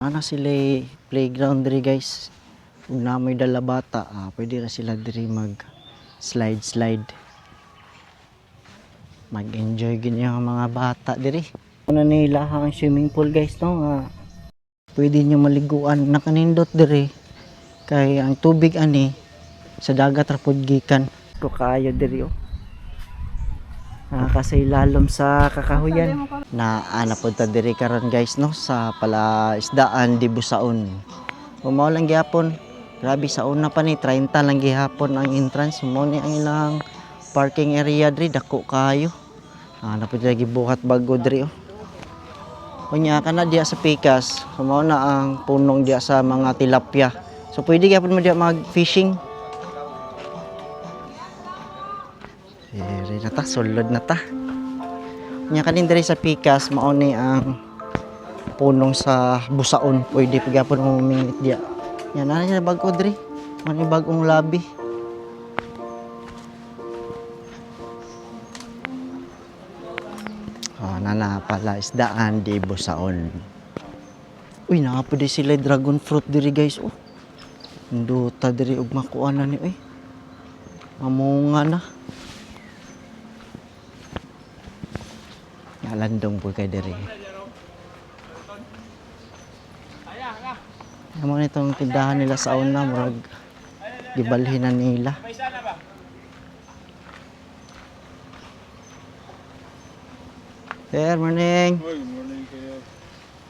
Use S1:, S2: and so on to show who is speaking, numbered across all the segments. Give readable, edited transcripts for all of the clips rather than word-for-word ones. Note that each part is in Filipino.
S1: Ana sila playground diri guys. Kung na may dala bata, pwede na sila diri mag slide. Mag-enjoy gini ang mga bata diri. Una nila ang swimming pool guys no nga. Pwede nyo maliguan nakanindot diri. Kay ang tubig ani sa dagat ra pud gikan. To kaayo diri oh. Kasi lalom sa kakahuyan na napunta diri karon guys no sa palaisdaan di Busaon. Mao lang gyapon, grabe sa una pa ni 30 lang gihapon ang entrance. Mo ni ang ilang parking area diri dako kayo. Napud lagi buhat bago diri oh. Kunya kana diya sa Pikas, mao na ang punong diya sa mga tilapia. So pwede gyapon mo diya mag fishing. Eri na ta, sulod na ta. Nya kanin diri sa Pikas, mao ni ang punong sa Busaon. Pwede pagapon mo mingit diya. Yan na niya bago diri. Mao ni bagong labi. Nana pala isdaan di Busaon. Uy, nakapudi sila dragon fruit diri guys. Oh. Nduta diri og makuana ni uy. Mamunga na. Landong po kay diri. Amo nitong tindahan nila sa una murag gibalhin na nila. Good morning.
S2: Good morning kayo.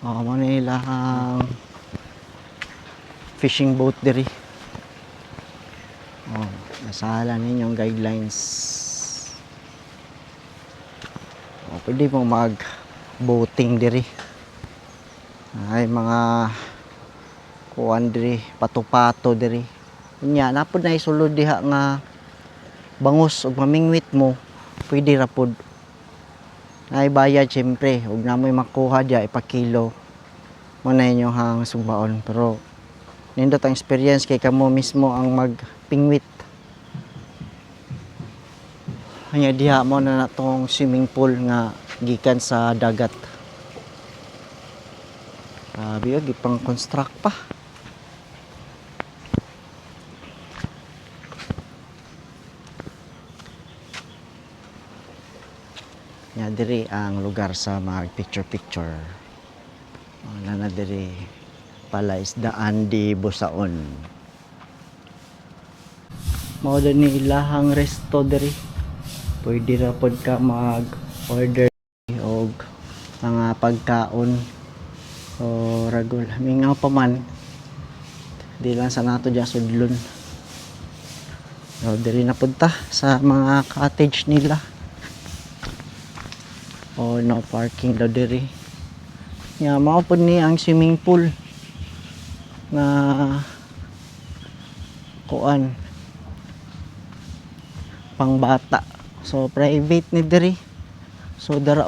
S1: Amo nila ang fishing boat diri. Nasala ninyong guidelines. Pwede mo mag-boating diri. Ay mga kuan diri, pato-pato diri. Nya napod na isulod diha nga bangus ug mamingwit mo, pwede ra pod. Ay bayad syempre, ug namoy makuha diha ipakilo. Mo na inyo hang sugbaon, pero nindot ang experience kay kamo mismo ang magpingwit. Hanya diha mo na natong swimming pool nga gikan sa dagat. Grabe yun, gipang construct pa. Nya diri ang lugar sa mag picture. Na diri palaisdaan di Busaon. Mao din ni ilahang resto diri. Pwede ra pod ka mag-order og mga pagkaon o ragol. Mingaw pa man. Di lang sa nato dyan sudlon. So, diri na punta sa mga cottage nila. O no parking daw diri. Mao pod ni ang swimming pool na kuan pang bata. So private ni diri. So dara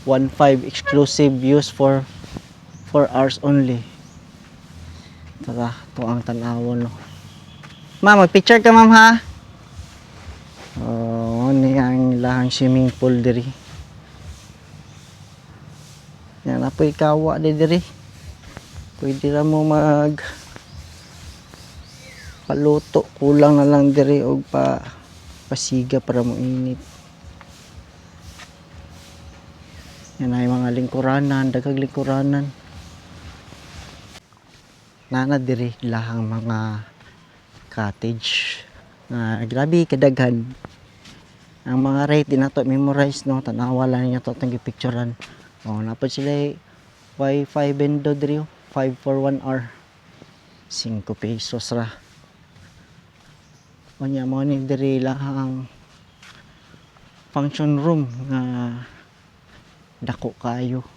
S1: 1.5 exclusive use for 4 hours only. Tara, to ang tan-awon no. Ma'am, mag-picture ka ma'am ha. Ni ang lahang swimming pool diri. Yan na po ikawa diri. Pwede ra mo mag paluto, kulang na lang diri og pasiga para mo init. Yan ay mga lingkuranan, daghang lingkuranan. Nana diri lahang mga cottage. Grabe kadaghan. Ang mga rate din nato memorize no, tanawa lang ninyo to tong gipicturean. Napod sila Wi-Fi bendo diri 5 for 1 hour. 5 pesos ra. Kanya mo ni diri lahang function room nga dako kayo.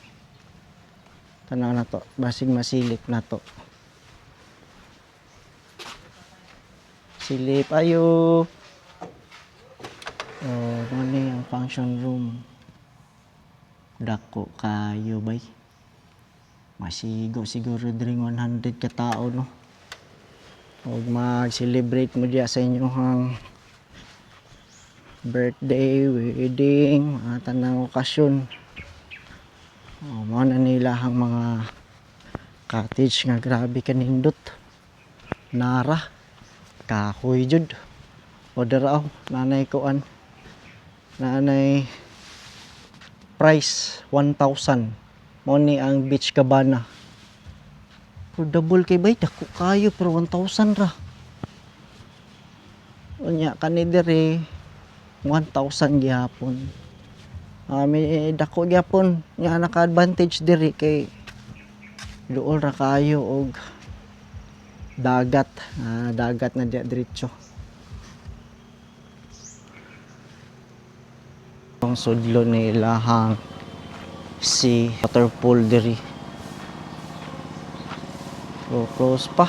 S1: Tanaw na to, basig masilip na to. Silip ayo. Ano ang function room. Dako kayo bay. Masigo siguro diri 100 ka tao no. Og mag-celebrate mo diya sa inyong birthday, wedding, tanang okasyon. Mao na nila ang mga cottage nga grabe kanindot. Nara kahoy jud. O daraw nanay kuan. Nanay price 1,000. Mo ni ang beach cabana. Pero double kay bay dako kayo pero 1,000 ra. Unya kani diri 1,000 gyapon. May dako gyapon nga naka-advantage diri kay duol ra kayo og dagat. Dagat na diretso. Ang sudlo ni ilahang si waterfall diri. So close pa.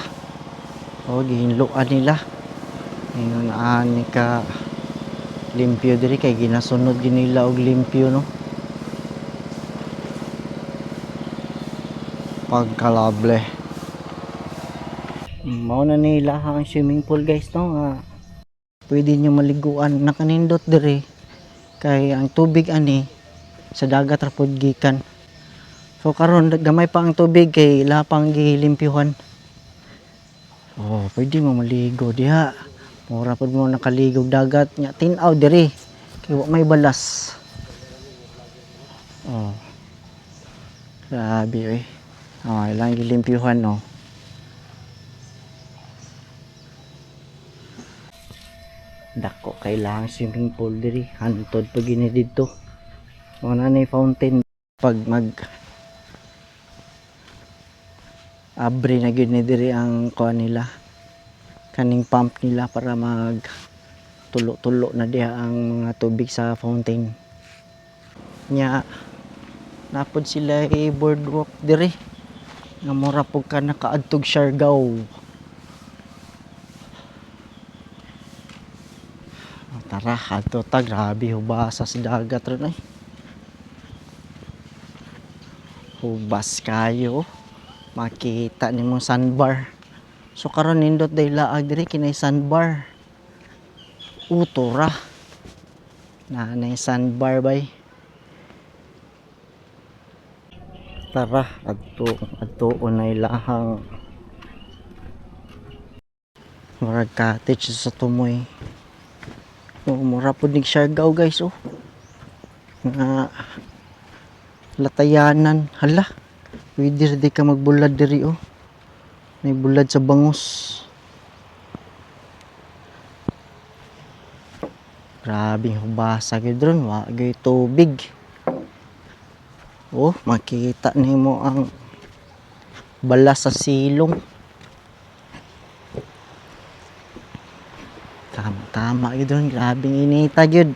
S1: O gihinluan nila. Ngayon ani ka limpyo diri kay ginasunod ginila og limpyo no. Pagkalable. Mao na nila ang swimming pool guys no nga pwede nyo maliguan nakanindot diri kay ang tubig ani sa dagat ra pod gikan. So karon gamay pa ang tubig kay lapang gilimpyuhan. Oh, pwede mo maligo diha. Mura pod mo nakaligog dagat nya tin-aw diri kay wa may balas. Oh. Grabe eh. Oh, ilang gilimpyuhan no. Dako kailangan swimming pool diri hantod pag gini didto. Mo na ni fountain pag mag abre na gyud ni diri ang kuan nila. Kaning pump nila para mag tulo-tulo na diha ang mga tubig sa fountain. Nya napod sila boardwalk diri. Nga mura pug ka nakaadtog Siargao. Tara, adto ta grabe hubasa sa dagat ron ay. Hubas kayo. Makita nimo sandbar. So karon nindot day laag diri kinay sandbar. Utora. Nanay sandbar bay. Tara, adto unay lahang murag cottage sa tumoy. Oh, mura po nig Siargao guys oh. Nga latayanan. Hala. Pwede di ka magbulad diri oh. May bulad sa bangus. Grabe hubasa gyud ron, wa gyud tubig. Oh, makita nimo ang balas sa silong. Tama gyud ron, grabe inita gyud.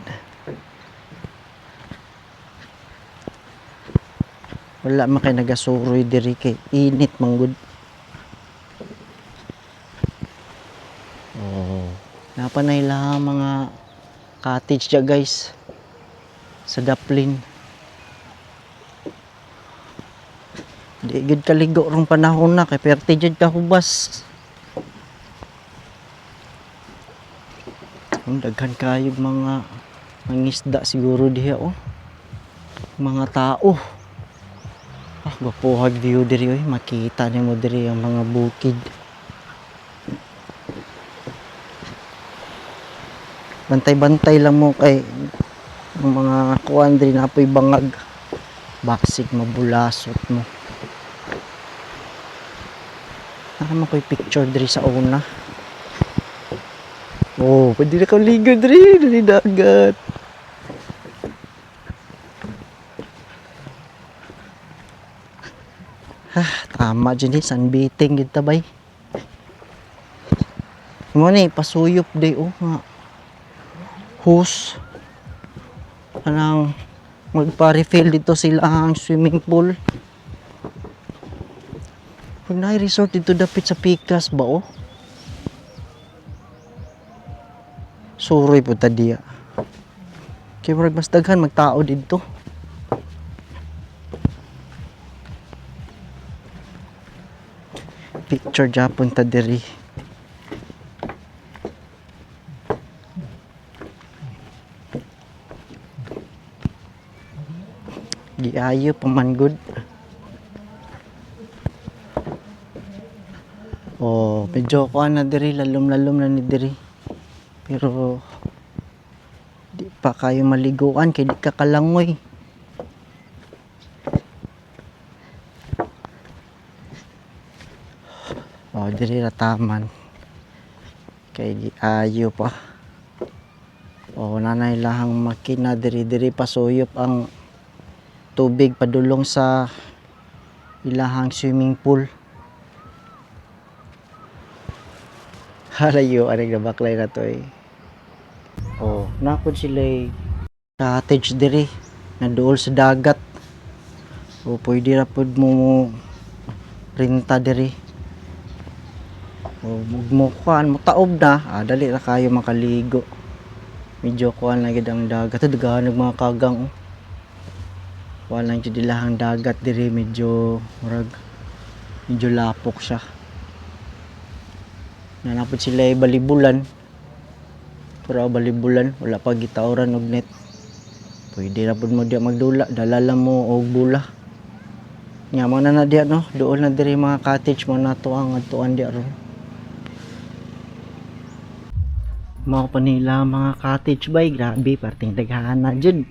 S1: Wala man kay nagasuroy diri kay init manggod. Oh, napanay lang mga cottage dya guys sa Daplin. Di gud kaligo rong panahon na kay perti jud ka hubas. Ang daghan kayo mga mangisda siguro diha oh. Mga tao. Ah, gapuhag view diri oy, makita nimo diri ang mga bukid. Bantay-bantay lang mo kay ang mga kuan diri napoy bangag. Baksig mabulasot mo. Naman ko'y picture diri sa una. Oh, pwede na kang ligo diri dagat. Tama dyan sunbathing gid tabay. Mo ni pasuyop day oh nga. Hose. Anang magpa-refill dito sila ang swimming pool. Pag na-resort dito dapit sa Pikas ba oh? Suroy po ta diya. Kaya murag mas daghan magtao dito. Picture Japon ta diri. Giayo paman good. Oh, medyo kuan na diri, lalom-lalom na ni diri. Pero di pa kayo maliguan kay di ka kalangoy. Oh, diri ra taman. Kay di ayo pa. Oh, nanay lahang makina diri pasuyop ang tubig padulong sa ilahang swimming pool. Halayo aning nabaklay na to eh. Oh, napod sila cottage diri na dool sa dagat. O pwede ra pod mo renta diri. O mo kuan mo taob na, dali ra kayo makaligo. Medyo kuan lang gid ang dagat, daghan mga kagang. Oh. Kuan lang jud ilahang dagat diri, medyo murag medyo lapok siya. Nanapod sila balibulan. Pero balibulan wala pa gitawran og net. Pwede ra pud mo diya magdula, dalala mo og bula. Nya mo na diya no, dool na diri mga cottage mo na to ang adtuan diya ron. Mao pa nila mga cottage bay, grabe parting daghan na jud.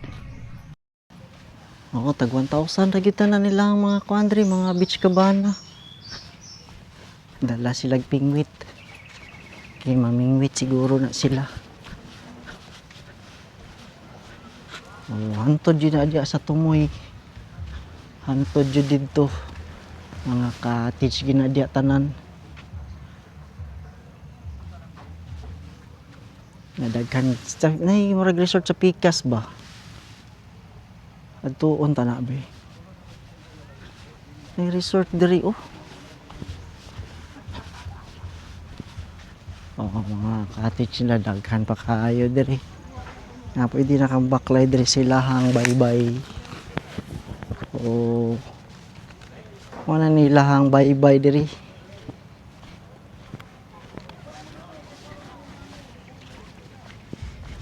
S1: Oo, tag 1,000 ra gyud na nila ang mga kuandri, mga beach cabana. Dala sila pingwit. Kay mamingwit siguro na sila. Oh, hantod yun na dyan sa tumoy. Hantod yun dito. Mga cottage ginadya tanan. Nadaghan. Nay, marag resort sa Pikas ba? Adtuon ta na ba? May resort diri oh. Oh, mga cottage nila daghan pa kayo diri. Na pwede na kang baklay diri sila hang bye-bye. Oh. Wala nila hang bye-bye diri.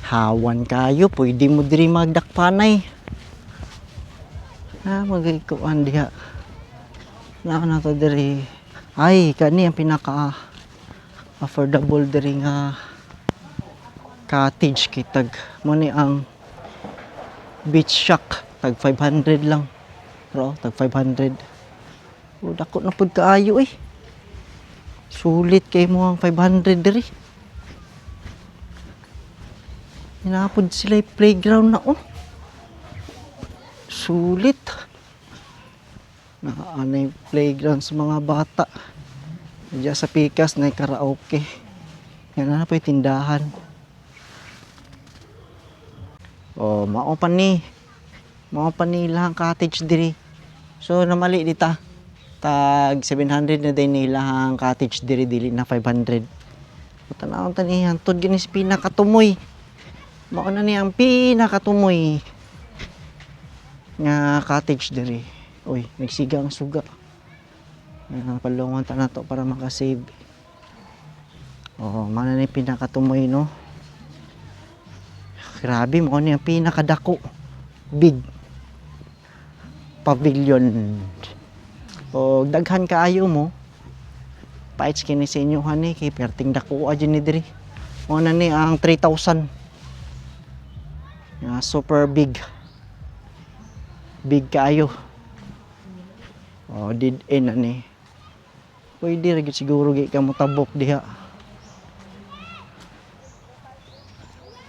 S1: Hawan kayo, pwede mo diri magdakpanay. Magikuan diha. Na to diri. Ay, kani ang pinaka affordable diri nga cottage kitag mo ni ang beach shack tag 500 lang. Bro, tag 500. O dako na pud kaayo eh. Sulit kay mo ang 500 diri. Hinapod sila playground na oh. Sulit. Naanay playground sa mga bata. Diya sa Pikas na karaoke. Yan na pa tindahan. Oh, mao pa ni ilang cottage diri. So namali dita. Tag 700 na din ilang cottage diri, dili na 500. Tanawon tani hantod gini si pinakatumoy. Mao na ni ang pinakatumoy nga cottage diri. Uy, nagsiga ang suga. Palungon ta na to para makasave. Oh, mao na ni pinakatumoy no. Grabe mo ni ang pinakadako. Big pavilion. O daghan kaayo mo. Paits kini sa inyo hani kay perting dako adyo ni diri. Mo na ni ang 3,000. Super big. Big kaayo. O did in ani. Pwede ra gyud siguro gi ka mo tabok diha.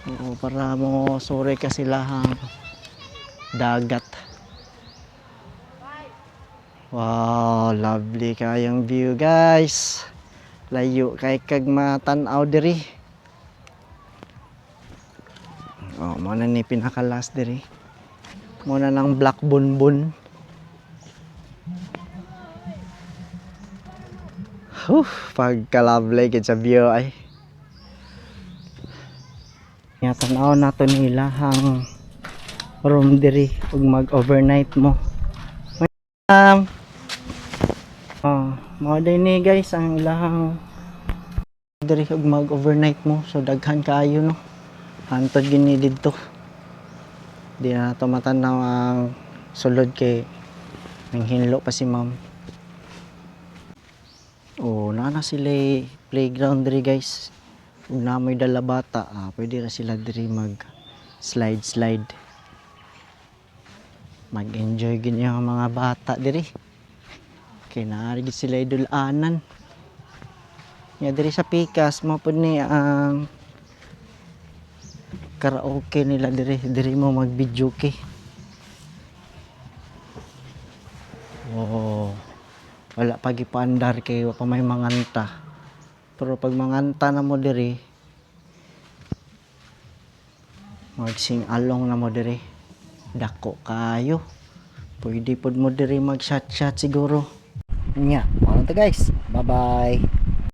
S1: Oo, para mo sore ka silahang dagat. Wow, lovely kayang view guys. Layo kay kag matan-aw diri. Oh, mo na ni pinaka-last diri. Mo na ng Black Bunbun. Pagka-lovely gid sa view ay. Nga tanaw nato nila hang room diri ug mag-overnight mo. Mga day ni guys ang ilahang diri ug mag-overnight mo, so daghan kaayo no. Hantod gini didto. Di na to matanaw ang sulod kay nanghinlo pa si ma'am. Oh, nana sila playground diri guys. Kung na may dala bata, pwede na sila diri mag slide. Mag-enjoy gid yung mga bata diri. Kay naari gid sila idul-anan. Ya diri sa Pikas mo pud ni ang karaoke nila diri mo mag-video kay. Oh. Wala pa gipandar kay wa pa may manganta. Pero pag manganta na mo diri, mag-sing along na mo diri. Dako kayo. Pwede pod mo diri mag-shot siguro. Nya, ano to guys. Bye-bye.